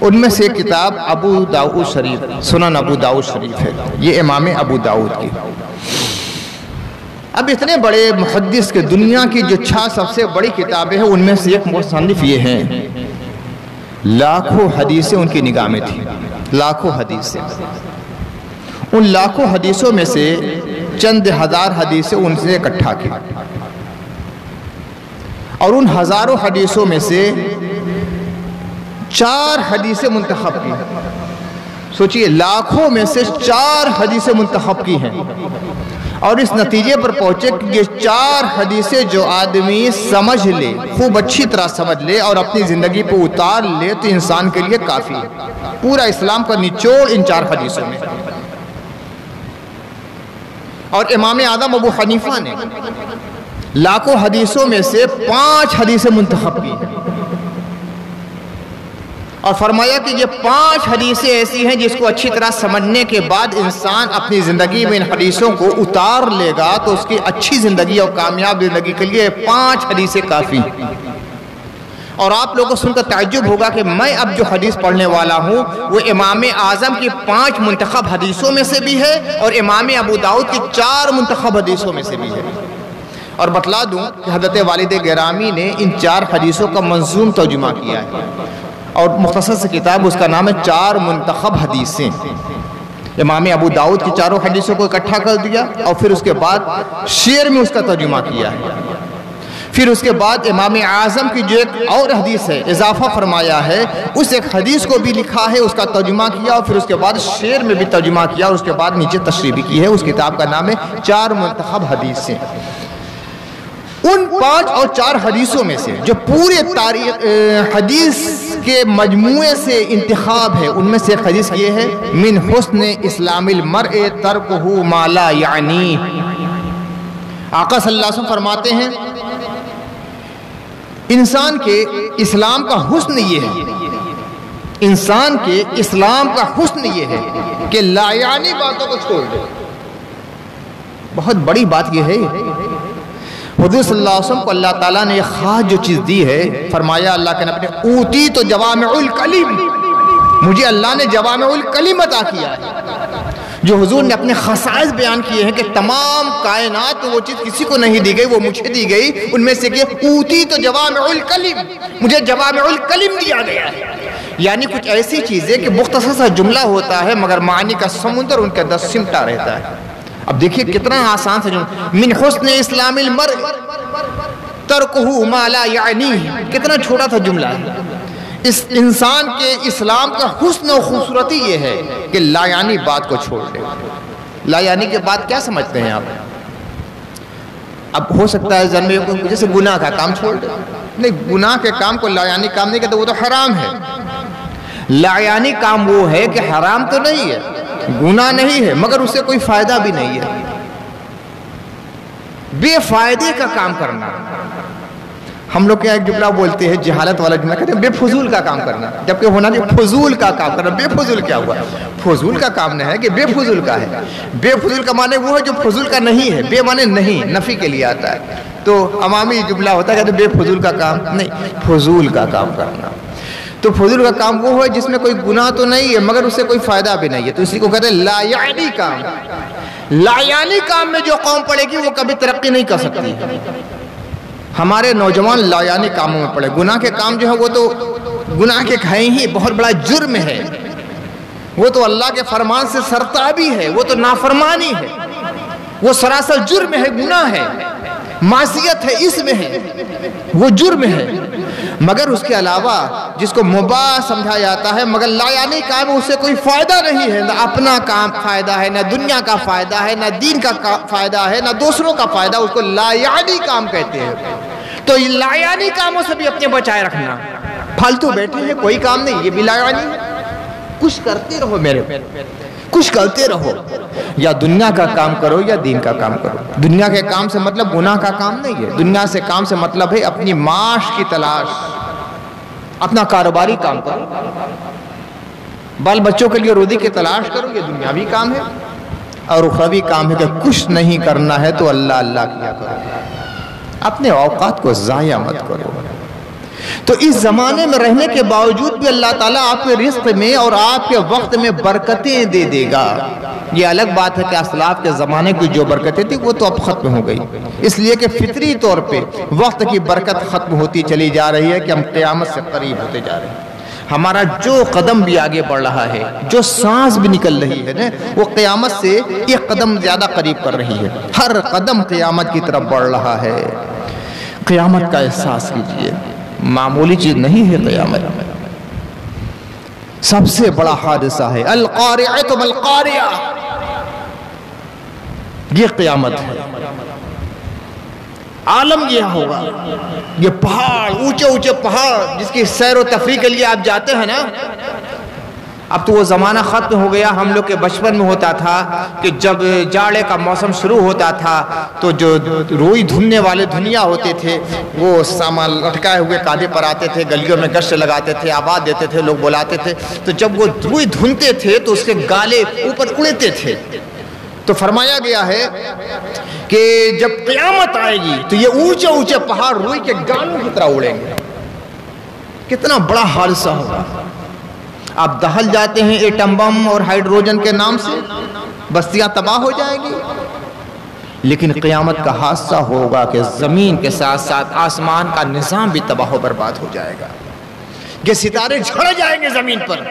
ان میں سے ایک کتاب ابو داؤد شریف، سنن ابو داؤد شریف ہے، یہ امام ابو داؤد کی۔ اب اتنے بڑے محدث کے دنیا کی جو 6 سب سے بڑی کتابیں ہیں ان میں سے ایک مصنف یہ ہیں، لاکھوں حدیثیں ان کی نگاہ میں تھی، لاکھوں حدیثیں۔ ان لاکھوں حدیثوں میں سے چند ہزار حدیثیں ان سے اکٹھا کی، اور ان ہزاروں حدیثوں میں سے 4 حدیثیں منتخب کی۔ سوچئے، لاکھوں میں سے 4 حدیثیں منتخب کی ہیں، اور اس نتیجے پر پہنچے کہ یہ 4 حدیثیں جو آدمی سمجھ لے، خوب اچھی طرح سمجھ لے اور اپنی زندگی پہ اتار لے تو انسان کے لیے کافی ہے۔ پورا اسلام کا نچوڑ ان 4 حدیثوں میں۔ اور امام اعظم ابو حنیفہ نے لاکھوں حدیثوں میں سے 5 حدیثیں منتخب کی، اور فرمایا کہ یہ 5 حدیثیں ایسی ہیں جس کو اچھی طرح سمجھنے کے بعد انسان اپنی زندگی میں ان حدیثوں کو اتار لے گا تو اس کی اچھی زندگی اور کامیاب زندگی کے لیے 5 حدیثیں کافی۔ اور آپ لوگوں کو سن کر تعجب ہوگا کہ میں اب جو حدیث پڑھنے والا ہوں وہ امام اعظم کی 5 منتخب حدیثوں میں سے بھی ہے، اور امام ابو داؤد کی 4 منتخب حدیثوں میں سے بھی ہے۔ اور بتلا دوں کہ حضرت والد گرامی نے ان 4 حدیثوں کا منظوم ترجمہ کیا ہے، اور مختصر سے کتاب اس کا نام ہے 4 منتخب حدیثیں۔ امام ابو داؤد کی 4 حدیثوں کو اکٹھا کر دیا، اور پھر اس کے بعد شعر میں اس کا ترجمہ کیا ہے۔ پھر اس کے بعد امام اعظم کی جو ایک اور حدیث ہے اضافہ فرمایا ہے، اس ایک حدیث کو بھی لکھا ہے، اس کا ترجمہ کیا، اور پھر اس کے بعد شعر میں بھی ترجمہ کیا، اور اس کے بعد نیچے تشریح بھی کی ہے۔ اس کتاب کا نام ہے 4 منتخب حدیثیں۔ ان 5 اور 4 حدیثوں میں سے جو پورے تاریخ حدیث کے مجموعے سے انتخاب ہے، ان میں سے ایک حدیث یہ ہے، من حسن اسلام المرء ترکہ ما لا یعنی۔ آقا صلی اللہ علیہ وسلم فرماتے ہیں انسان کے اسلام کا حسن یہ ہے، انسان کے اسلام کا حسن یہ ہے کہ لا یعنی باتوں کو چھوڑ دے۔ بہت بڑی بات یہ ہے۔ حضور صلی اللہ علیہ وسلم کو اللہ تعالیٰ نے یہ خاص جو چیز دی ہے، فرمایا اللہ کے نبی نے اوتی تو جوامع الکلم، مجھے اللہ نے جوامع الکلم عطا کیا ہے۔ جو حضور نے اپنے خصائص بیان کیے ہیں کہ تمام کائنات میں وہ چیز کسی کو نہیں دی گئی، وہ مجھے دی گئی، ان میں سے کہ اوتی تو جوامع الکلم، مجھے جوامع الکلم دیا گیا ہے۔ یعنی کچھ ایسی چیزیں کہ مختصر سا جملہ ہوتا ہے مگر معانی کا سمندر ان کے اندر سمٹا رہتا ہے۔ اب دیکھیے کتنا آسان سے جملہ، من حسن اسلام المرء ترکہ ما لا یعنی، کتنا چھوٹا تھا جملہ ہے۔ اس انسان کے اسلام کا حسن و خوبصورتی یہ ہے کہ لا یعنی بات کو چھوڑ دے۔ لا یعنی کے بعد کیا سمجھتے ہیں آپ؟ اب ہو سکتا ہے ذہن میں جیسے گناہ کا کام چھوڑ دے، نہیں، گناہ کے کام کو لا یعنی کام نہیں کہتے، وہ تو حرام ہے۔ لا یعنی کام وہ ہے کہ حرام تو نہیں ہے، گناہ نہیں ہے، مگر اس سے کوئی فائدہ بھی نہیں ہے، بے فائدے کا کام کرنا۔ ہم لوگ کیا ایک جملہ بولتے ہیں، جہالت والا جملہ، کہتے ہیں بے فضول کا کام کرنا، جبکہ ہونا نہیں فضول کا کام کرنا۔ بے فضول کیا ہوا؟ فضول کا کام نہیں ہے کہ بے فضول کا ہے۔ بے فضول کا معنی وہ ہے جو فضول کا نہیں ہے، بے معنی نہیں، نفی کے لیے آتا ہے۔ تو عوامی جملہ ہوتا ہے کہتے ہیں بے فضول کا کام نہیں، فضول کا کام کرنا۔ تو فضول کا کام وہ ہے جس میں کوئی گناہ تو نہیں ہے مگر اس سے کوئی فائدہ بھی نہیں ہے، تو اسی کو کہتے ہیں لا یعنی کام۔ لا یعنی کام میں جو قوم پڑے گی وہ کبھی ترقی نہیں کر سکتی۔ ہمارے نوجوان لا یعنی کاموں میں پڑے، گناہ کے کام جو ہے وہ تو گناہ کے کہیں ہی بہت بڑا جرم ہے، وہ تو اللہ کے فرمان سے سرتابی ہے، وہ تو نافرمانی ہے، وہ سراسر جرم ہے، گناہ ہے۔ معصیت ہے، اس میں ہے، وہ جرم ہے، مگر اس کے علاوہ جس کو مباح سمجھا جاتا ہے مگر لا یعنی کام، اس سے کوئی فائدہ نہیں ہے، نہ اپنا کام فائدہ ہے، نہ دنیا کا فائدہ ہے، نہ دین کا فائدہ ہے، نہ دوسروں کا فائدہ، اس کو لا یعنی کام کہتے ہیں۔ تو لا یعنی کاموں سے بھی اپنے بچائے رکھنا، پھالتو بیٹھے ہیں کوئی کام نہیں، یہ بھی لا یعنی ہے، کچھ کرتے رہو میرے، کچھ کرتے رہو، یا دنیا کا کام کرو یا دین کا کام کرو۔ دنیا کے کام سے مطلب گناہ کا کام نہیں ہے، دنیا سے کام سے مطلب ہے اپنی معاش کی تلاش، اپنا کاروباری کام کرو، بال بچوں کے لیے روزی کی تلاش کرو، یہ دنیاوی کام ہے، اور اخروی کام ہے کہ کچھ نہیں کرنا ہے تو اللہ اللہ کیا کرو، اپنے اوقات کو ضائع مت کرو۔ تو اس زمانے میں رہنے کے باوجود بھی اللہ تعالیٰ آپ کے رزق میں اور آپ کے وقت میں برکتیں دے دے گا۔ یہ الگ بات ہے کہ اسلاف کے زمانے کی جو برکتیں تھی وہ تو اب ختم ہو گئی، اس لیے کہ فطری طور پہ وقت کی برکت ختم ہوتی چلی جا رہی ہے کہ ہم قیامت سے قریب ہوتے جا رہے ہیں۔ ہمارا جو قدم بھی آگے بڑھ رہا ہے، جو سانس بھی نکل رہی ہے نا، وہ قیامت سے ایک قدم زیادہ قریب کر رہی ہے، ہر قدم قیامت کی طرف بڑھ رہا ہے۔ قیامت کا احساس کیجئے، معمولی چیز نہیں ہے قیامت، سب سے بڑا حادثہ ہے۔ القارعۃ ما القارعہ، یہ قیامت ہے، عالم یہ ہوگا، یہ پہاڑ، اونچے اونچے پہاڑ جس کی سیر و تفریح کے لیے آپ جاتے ہیں نا، اب تو وہ زمانہ ختم ہو گیا۔ ہم لوگ کے بچپن میں ہوتا تھا کہ جب جاڑے کا موسم شروع ہوتا تھا تو جو روئی دھننے والے دھنیا ہوتے تھے وہ سامان لٹکائے ہوئے کاندھے پر آتے تھے، گلیوں میں گشت لگاتے تھے، آواز دیتے تھے، لوگ بلاتے تھے، تو جب وہ روئی دھنتے تھے تو اس کے گالے اوپر اڑتے تھے۔ تو فرمایا گیا ہے کہ جب قیامت آئے گی تو یہ اونچے اونچے پہاڑ روئی کے گالوں کی طرح اڑیں گے، کتنا بڑا حادثہ ہوگا۔ آپ دہل جاتے ہیں ایٹم بم اور ہائیڈروجن کے نام سے، بستیاں تباہ ہو جائیں گی، لیکن قیامت کا حادثہ ہوگا کہ زمین کے ساتھ ساتھ آسمان کا نظام بھی تباہ و برباد ہو جائے گا، کہ ستارے جھڑ جائیں گے زمین پر،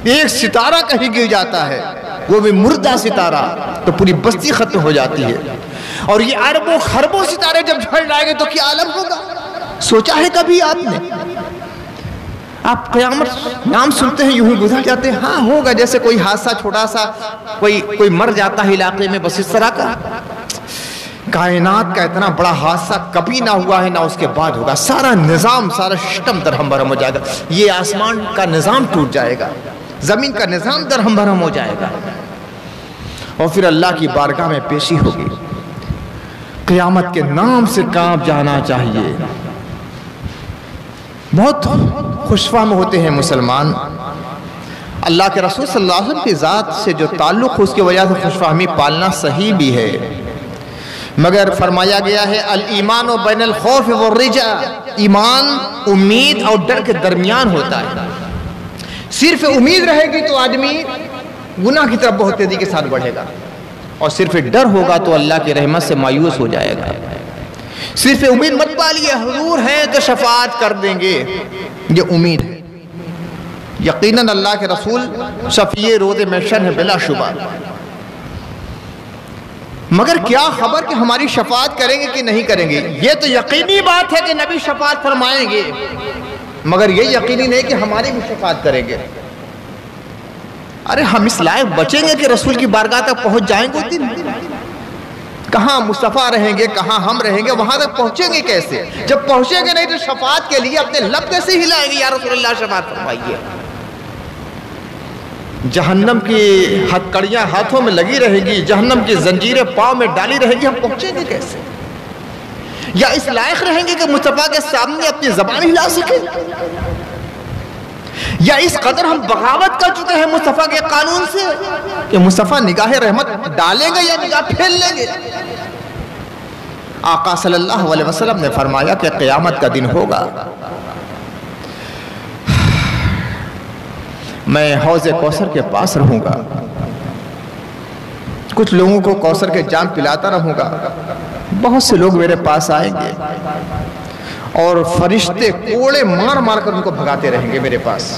ایک ستارہ کہیں گر جاتا ہے وہ بھی مردہ ستارہ تو پوری بستی ختم ہو جاتی ہے، اور یہ اربوں خربوں ستارے جب جھڑ جائیں گے تو کیا عالم ہوگا؟ سوچا ہے کبھی آپ نے؟ آپ قیامت نام سنتے ہیں یوں ہی گزر جاتے ہیں، ہاں ہوگا، جیسے کوئی حادثہ چھوٹا سا کوئی مر جاتا ہے علاقے میں، بس اس طرح کا۔ کائنات کا اتنا بڑا حادثہ کبھی نہ ہوا ہے نہ اس کے بعد ہوگا، سارا نظام، سارا سسٹم درہم برہم ہو جائے گا، یہ آسمان کا نظام ٹوٹ جائے گا، زمین کا نظام درہم برہم ہو جائے گا، اور پھر اللہ کی بارگاہ میں پیشی ہوگی۔ قیامت کے نام سے کانپ جانا چاہیے۔ بہت خوشفہم ہوتے ہیں مسلمان، اللہ کے رسول صلی اللہ علیہ وسلم کی ذات سے جو تعلق ہے اس کی وجہ سے خوشفہمی پالنا صحیح بھی ہے، مگر فرمایا گیا ہے الایمان بین الخوف والرجاء، ایمان امید اور ڈر کے درمیان ہوتا ہے۔ صرف امید رہے گی تو آدمی گناہ کی طرف بہت تیزی کے ساتھ بڑھے گا، اور صرف ڈر ہوگا تو اللہ کی رحمت سے مایوس ہو جائے گا۔ صرف امید مت پالیے حضور ہیں تو شفاعت کر دیں گے، یہ امید ہے، یقیناً اللہ کے رسول شفیع روز محشر ہے بلا شبہ، مگر کیا خبر کہ ہماری شفاعت کریں گے کہ نہیں کریں گے؟ یہ تو یقینی بات ہے کہ نبی شفاعت فرمائیں گے، مگر یہ یقینی نہیں کہ ہماری بھی شفاعت کریں گے۔ ارے ہم اس لائق بچیں گے کہ رسول کی بارگاہ تک پہنچ جائیں گے؟ دن کہاں مصطفیٰ رہیں گے، کہاں ہم رہیں گے، وہاں تک پہنچیں گے کیسے؟ جب پہنچیں گے نہیں تو شفاعت کے لیے اپنے لب کیسے ہلائیں گے، یا رسول اللہ شفاعت فرمائیے؟ جہنم کی ہتھکڑیاں ہاتھوں میں لگی رہے گی، جہنم کی زنجیریں پاؤں میں ڈالی رہے گی، ہم پہنچیں گے کیسے؟ یا اس لائق رہیں گے کہ مصطفیٰ کے سامنے اپنی زبان ہلا سکیں؟ یا اس قدر ہم بغاوت کر چکے ہیں مصطفیٰ کے قانون سے کہ مصطفیٰ نگاہ رحمت ڈالیں گے یا نگاہ پھیل لیں گے؟ آقا صلی اللہ علیہ وسلم نے فرمایا کہ قیامت کا دن ہوگا، میں حوض کوثر کے پاس رہوں گا، کچھ لوگوں کو کوثر کے جام پلاتا رہوں گا، بہت سے لوگ میرے پاس آئیں گے اور فرشتے کوڑے مار مار کر ان کو بھگاتے رہیں گے میرے پاس۔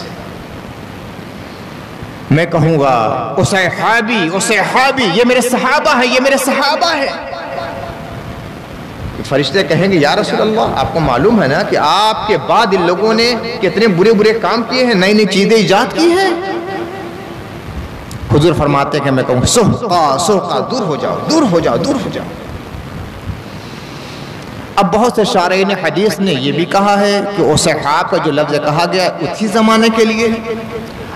میں کہوں گا اصحابی اصحابی، یہ میرے صحابہ ہیں، یہ میرے صحابہ ہیں۔ فرشتے کہیں گے یا رسول اللہ آپ کو معلوم ہے نا کہ آپ کے بعد ان لوگوں نے کتنے برے برے کام کیے ہیں، نئی نئی چیزیں ایجاد کی ہیں۔ حضور فرماتے ہیں کہ میں کہوں سحقا سحقا، دور ہو جاؤ دور ہو جاؤ دور ہو جاؤ۔ اب بہت سے شارحین حدیث نے یہ بھی کہا ہے کہ اصحاب کا جو لفظ کہا گیا اسی زمانے کے لیے،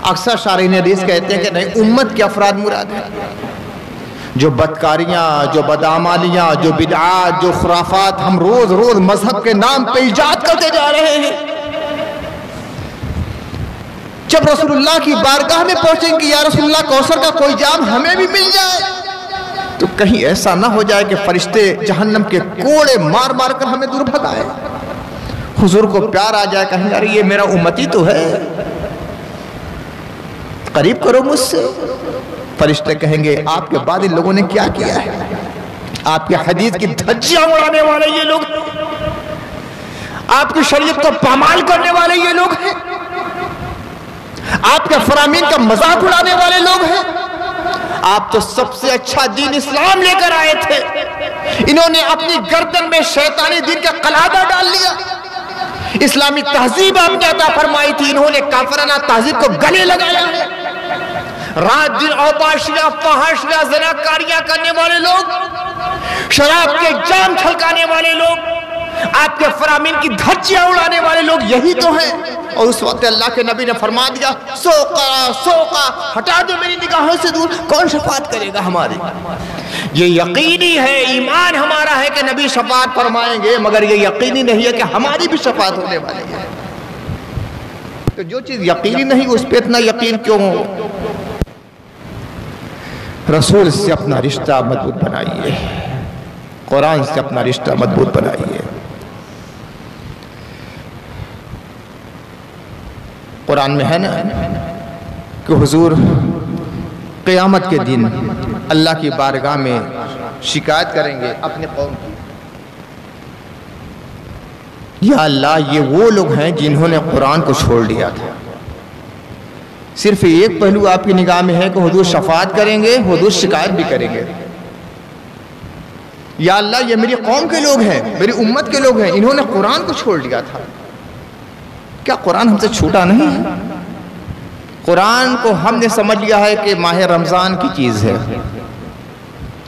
اکثر شارحین حدیث کہتے ہیں کہ نہیں، امت کے افراد مراد ہیں۔ جو بدکاریاں، جو بدعمالیاں، جو بدعات، جو خرافات ہم روز روز مذہب کے نام پہ ایجاد کرتے جا رہے ہیں، جب رسول اللہ کی بارگاہ میں پہنچیں کہ یا رسول اللہ کوثر کا کوئی جام ہمیں بھی مل جائے، تو کہیں ایسا نہ ہو جائے کہ فرشتے جہنم کے کوڑے مار مار کر ہمیں دور بھگائے۔ حضور کو پیار آ جائے، کہیں یار یہ میرا امتی تو ہے، قریب کرو مجھ سے۔ فرشتے کہیں گے آپ کے بعد ان لوگوں نے کیا کیا ہے؟ آپ کے حدیث کی دھجیاں اڑانے والے یہ لوگ، آپ کی شریعت کو پامال کرنے والے یہ لوگ ہیں، آپ کے فرامین کا مذاق اڑانے والے لوگ ہیں۔ آپ تو سب سے اچھا دین اسلام لے کر آئے تھے، انہوں نے اپنی گردن میں شیطانی دین کا قلادہ ڈال لیا۔ اسلامی تہذیب آپ نے عطا فرمائی تھی، انہوں نے کافرانہ تہذیب کو گلے لگایا ہے۔ رات دن اوباشیاں، فحاشیاں، زناکاریاں کرنے والے لوگ، شراب کے جام چھلکانے والے لوگ، آپ کے فرامین کی دھجیاں اڑانے والے لوگ یہی تو ہیں۔ اور اس وقت اللہ کے نبی نے فرما دیا سوقا سوقا، ہٹا دو میری نگاہوں سے دور، کون شفاعت کرے گا ہماری؟ یہ یقینی ہے، ایمان ہمارا ہے کہ نبی شفاعت فرمائیں گے، مگر یہ یقینی نہیں ہے کہ ہماری بھی شفاعت ہونے والی ہے۔ تو جو چیز یقینی نہیں اس پہ اتنا یقین کیوں ہو؟ رسول سے اپنا رشتہ مضبوط بنائیے، قرآن سے اپنا رشتہ مضبوط بنائیے۔ قرآن میں ہے نا کہ حضور قیامت کے دن اللہ کی بارگاہ میں شکایت کریں گے اپنے قوم کی، یا اللہ یہ وہ لوگ ہیں جنہوں نے قرآن کو چھوڑ دیا تھا۔ صرف ایک پہلو آپ کی نگاہ میں ہے کہ حضور شفاعت کریں گے، حضور شکایت بھی کریں گے، یا اللہ یہ میری قوم کے لوگ ہیں، میری امت کے لوگ ہیں، انہوں نے قرآن کو چھوڑ دیا تھا۔ کیا قرآن ہم سے چھوٹا نہیں ہے؟ قرآن کو ہم نے سمجھ لیا ہے کہ ماہ رمضان کی چیز ہے،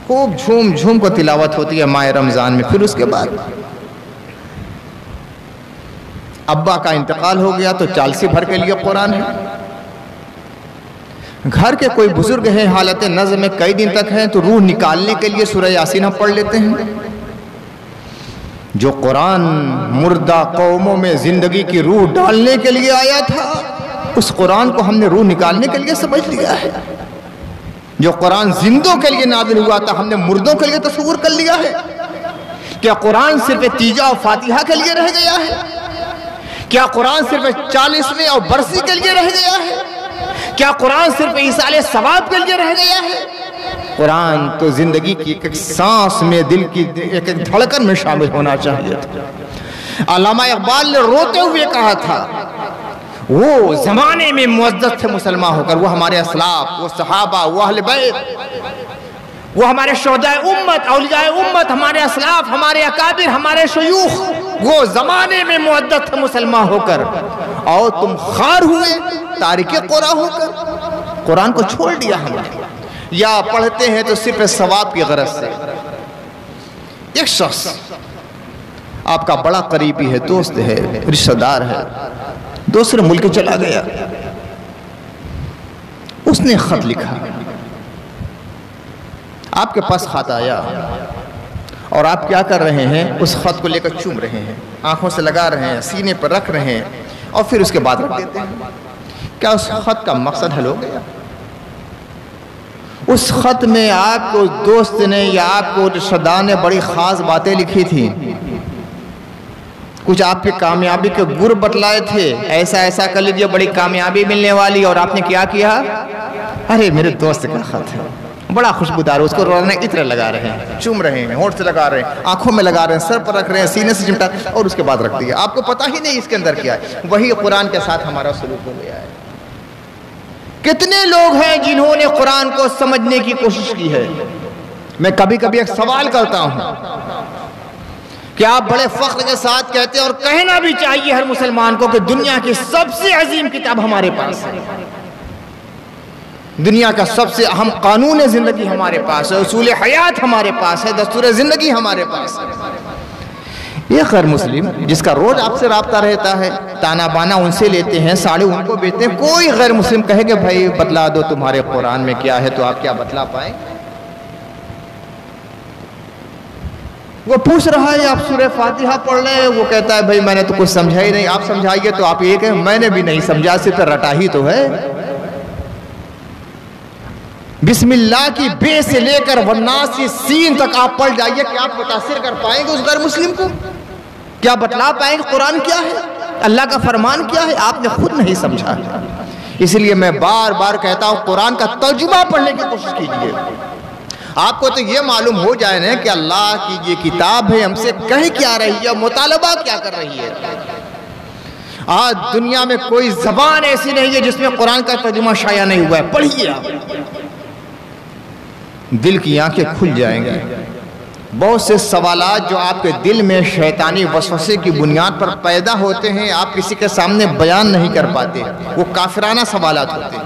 خوب جھوم جھوم کو تلاوت ہوتی ہے ماہ رمضان میں۔ پھر اس کے بعد ابا کا انتقال ہو گیا تو چالسی بھر کے لیے قرآن ہے، گھر کے کوئی بزرگ ہیں حالت نظم میں کئی دن تک ہیں تو روح نکالنے کے لیے سورہ یاسین ہم پڑھ لیتے ہیں۔ جو قرآن مردہ قوموں میں زندگی کی روح ڈالنے کے لیے آیا تھا، اس قرآن کو ہم نے روح نکالنے کے لیے سمجھ لیا ہے۔ جو قرآن زندوں کے لیے نازل ہوا تھا، ہم نے مردوں کے لیے تصور کر لیا ہے۔ کیا قرآن صرف تیجا اور فاتحہ کے لیے رہ گیا ہے؟ کیا قرآن صرف 40ویں اور برسی کے لیے رہ گیا ہے؟ کیا قرآن صرف ایصال ثواب کے لیے رہ گیا ہے؟ قرآن تو زندگی کی ایک سانس میں، دل کی ایک دھڑکن میں شامل ہونا چاہیے تھا۔ علامہ اقبال نے روتے ہوئے کہا تھا وہ زمانے میں معزز تھے مسلمان ہو کر، وہ ہمارے اسلاف، وہ صحابہ، وہ اہل بیت، وہ ہمارے شہداء امت، اولیاء امت، ہمارے اسلاف، ہمارے اکابر، ہمارے شیوخ، وہ زمانے میں معزز تھے مسلمان ہو کر، اور تم خار ہوئے تارک قرآن ہو کر، قرآن کو چھوڑ دیا ہم نے، یا پڑھتے ہیں تو صرف ثواب کی غرض سے۔ ایک شخص آپ کا بڑا قریبی ہے، دوست ہے، رشتہ دار ہے، دوسرے ملک چلا گیا، اس نے خط لکھا، آپ کے پاس خط آیا اور آپ کیا کر رہے ہیں؟ اس خط کو لے کر چوم رہے ہیں، آنکھوں سے لگا رہے ہیں، سینے پر رکھ رہے ہیں، اور پھر اس کے بعد رکھ دیتے ہیں۔ کیا اس خط کا مقصد حل ہو گیا؟ اس خط میں آپ کو دوست نے یا آپ کو رشتہ دار نے بڑی خاص باتیں لکھی تھی، کچھ آپ کی کامیابی کے گر بتلائے تھے، ایسا ایسا کر لیجئے بڑی کامیابی ملنے والی، اور آپ نے کیا کیا؟ ارے میرے دوست کا خط ہے، بڑا خوشبودار، اس کو روزانہ عطر لگا رہے ہیں، چوم رہے ہیں، ہونٹ سے لگا رہے ہیں، آنکھوں میں لگا رہے ہیں، سر پر رکھ رہے ہیں، سینے سے چمٹا، اور اس کے بعد رکھ دیا۔ آپ کو پتہ ہی نہیں اس کے اندر کیا ہے۔ وہی قرآن کے ساتھ ہمارا سلوک ہو گیا ہے۔ کتنے لوگ ہیں جنہوں نے قرآن کو سمجھنے کی کوشش کی ہے؟ میں کبھی کبھی ایک سوال کرتا ہوں کہ آپ بڑے فخر کے ساتھ کہتے ہیں، اور کہنا بھی چاہیے ہر مسلمان کو، کہ دنیا کی سب سے عظیم کتاب ہمارے پاس ہے، دنیا کا سب سے اہم قانون زندگی ہمارے پاس ہے، اصول حیات ہمارے پاس ہے، دستور زندگی ہمارے پاس ہے۔ یہ غیر مسلم جس کا روز آپ سے رابطہ رہتا ہے، تانا بانا ان سے لیتے ہیں، ساڑھے ان کو بیچتے ہیں، کوئی غیر مسلم کہے کہ بھائی بتلا دو تمہارے قرآن میں کیا ہے، تو آپ کیا بتلا پائیں؟ وہ پوچھ رہا ہے، آپ سورہ فاتحہ پڑھ رہے ہیں، وہ کہتا ہے بھائی میں نے تو کچھ سمجھا ہی نہیں، آپ سمجھائیے، تو آپ یہ کہیں میں نے بھی نہیں سمجھا، صرف رٹا ہی تو ہے۔ بسم اللہ کی بے سے لے کر والناس کی سین تک آپ پڑھ جائیے، کیا آپ متاثر کر پائیں گے اس غیر مسلم کو؟ کیا بتلا پائیں گے قرآن کیا ہے، اللہ کا فرمان کیا ہے؟ آپ نے خود نہیں سمجھا۔ اس لیے میں بار بار کہتا ہوں قرآن کا ترجمہ پڑھنے کی کوشش کیجیے۔ آپ کو تو یہ معلوم ہو جائے نا کہ اللہ کی یہ کتاب ہے، ہم سے کہہ کیا رہی ہے، مطالبہ کیا کر رہی ہے۔ آج دنیا میں کوئی زبان ایسی نہیں ہے جس میں قرآن کا ترجمہ شائع نہیں ہوا ہے، پڑھیے آپ، دل کی آنکھیں کھل جائیں گے۔ بہت سے سوالات جو آپ کے دل میں شیطانی وسوسے کی بنیاد پر پیدا ہوتے ہیں، آپ کسی کے سامنے بیان نہیں کر پاتے، وہ کافرانہ سوالات ہوتے ہیں۔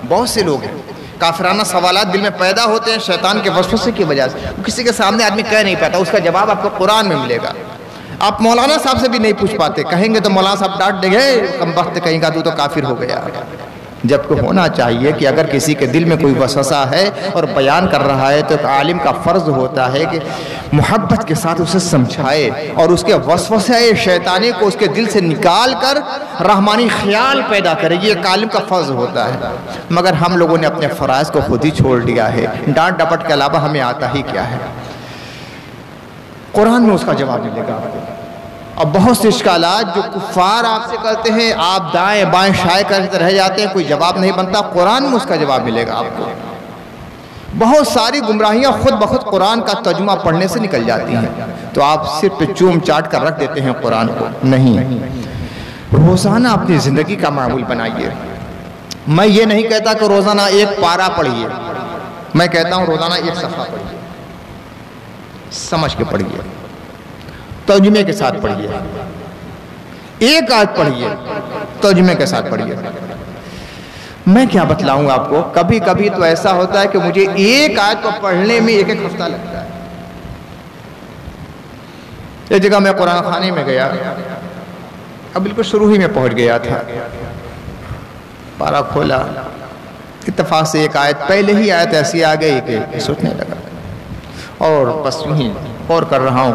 بہت سے لوگ ہیں کافرانہ سوالات دل میں پیدا ہوتے ہیں شیطان کے وسوسے کی وجہ سے، وہ کسی کے سامنے آدمی کہہ نہیں پاتا، اس کا جواب آپ کو قرآن میں ملے گا۔ آپ مولانا صاحب سے بھی نہیں پوچھ پاتے، کہیں گے تو مولانا صاحب ڈانٹ دیں گے، کم وقت کہیں گا تو کافر ہو گیا۔ جبکہ ہونا چاہیے کہ اگر کسی کے دل میں کوئی وسوسہ ہے اور بیان کر رہا ہے تو ایک عالم کا فرض ہوتا ہے کہ محبت کے ساتھ اسے سمجھائے اور اس کے وسوسے شیطانی کو اس کے دل سے نکال کر رحمانی خیال پیدا کرے، یہ ایک عالم کا فرض ہوتا ہے۔ مگر ہم لوگوں نے اپنے فرائض کو خود ہی چھوڑ دیا ہے، ڈانٹ ڈپٹ کے علاوہ ہمیں آتا ہی کیا ہے۔ قرآن میں اس کا جواب ملے گا آپ کو۔ اور بہت سے اشکالات جو کفار آپ سے کرتے ہیں، آپ دائیں بائیں شائع کرتے رہ جاتے ہیں، کوئی جواب نہیں بنتا، قرآن میں اس کا جواب ملے گا آپ کو۔ بہت ساری گمراہیاں خود بخود قرآن کا ترجمہ پڑھنے سے نکل جاتی ہیں، تو آپ صرف چوم چاٹ کر رکھ دیتے ہیں قرآن کو، نہیں، روزانہ اپنی زندگی کا معمول بنائیے۔ میں یہ نہیں کہتا کہ روزانہ ایک پارہ پڑھیے، میں کہتا ہوں روزانہ ایک صفحہ پڑھیے، سمجھ کے پڑھیے، ترجمے کے ساتھ پڑھیے، ایک آیت پڑھیے، ترجمے کے ساتھ پڑھیے۔ میں کیا بتلاؤں آپ کو، کبھی کبھی تو ایسا ہوتا ہے کہ مجھے ایک آیت کو پڑھنے میں ایک ہفتہ لگتا ہے۔ ایک جگہ میں قرآن خانے میں گیا، اب بالکل شروع ہی میں پہنچ گیا تھا، پارہ کھولا، اتفاق سے ایک آیت، پہلے ہی آیت ایسی آ گئی کہ سوچنے لگا، اور بس یوں غور کر رہا ہوں،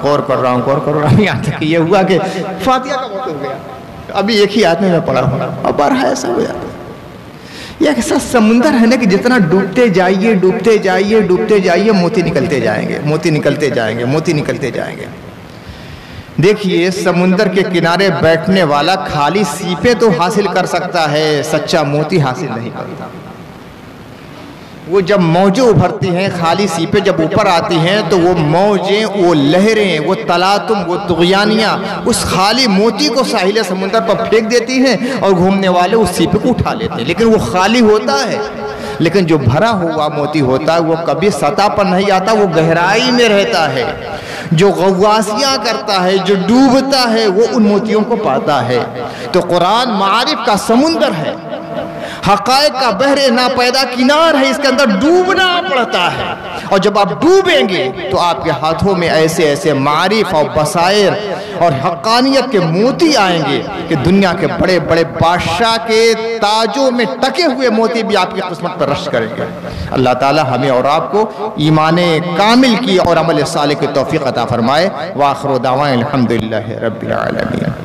یہاں تک یہ ہوا کہ فاتحہ کا وقت ہو گیا، ابھی ایک ہی آیت میں پڑھا ہوں، اور بارہ ایسا ہو جاتا ہے۔ یہ ایسا سمندر ہے نا کہ جتنا ڈوبتے جائیے موتی نکلتے جائیں گے۔ دیکھیے سمندر کے کنارے بیٹھنے والا خالی سیپیں تو حاصل کر سکتا ہے، سچا موتی حاصل نہیں کرتا۔ وہ جب موجیں ابھرتی ہیں، خالی سیپیں جب اوپر آتی ہیں تو وہ موجیں، وہ لہریں، وہ تلاطم، وہ طغیانیاں اس خالی موتی کو ساحل سمندر پر پھینک دیتی ہیں، اور گھومنے والے اس سیپے کو اٹھا لیتے ہیں، لیکن وہ خالی ہوتا ہے۔ لیکن جو بھرا ہوا موتی ہوتا ہے وہ کبھی سطح پر نہیں آتا، وہ گہرائی میں رہتا ہے، جو غواسیاں کرتا ہے، جو ڈوبتا ہے، وہ ان موتیوں کو پاتا ہے۔ تو قرآن معارف کا سمندر ہے، حقائق کا بحر ناپیدا کنار ہے، اس کے اندر ڈوبنا پڑتا ہے، اور جب آپ ڈوبیں گے تو آپ کے ہاتھوں میں ایسے ایسے معارف اور بصائر اور حقانیت کے موتی آئیں گے کہ دنیا کے بڑے بڑے بادشاہ کے تاجوں میں ٹکے ہوئے موتی بھی آپ کی قسمت پر رشک کریں گے۔ اللہ تعالی ہمیں اور آپ کو ایمان کامل کی اور عمل صالح کی توفیق عطا فرمائے۔ وآخر دعوانا الحمدللہ رب العالمین۔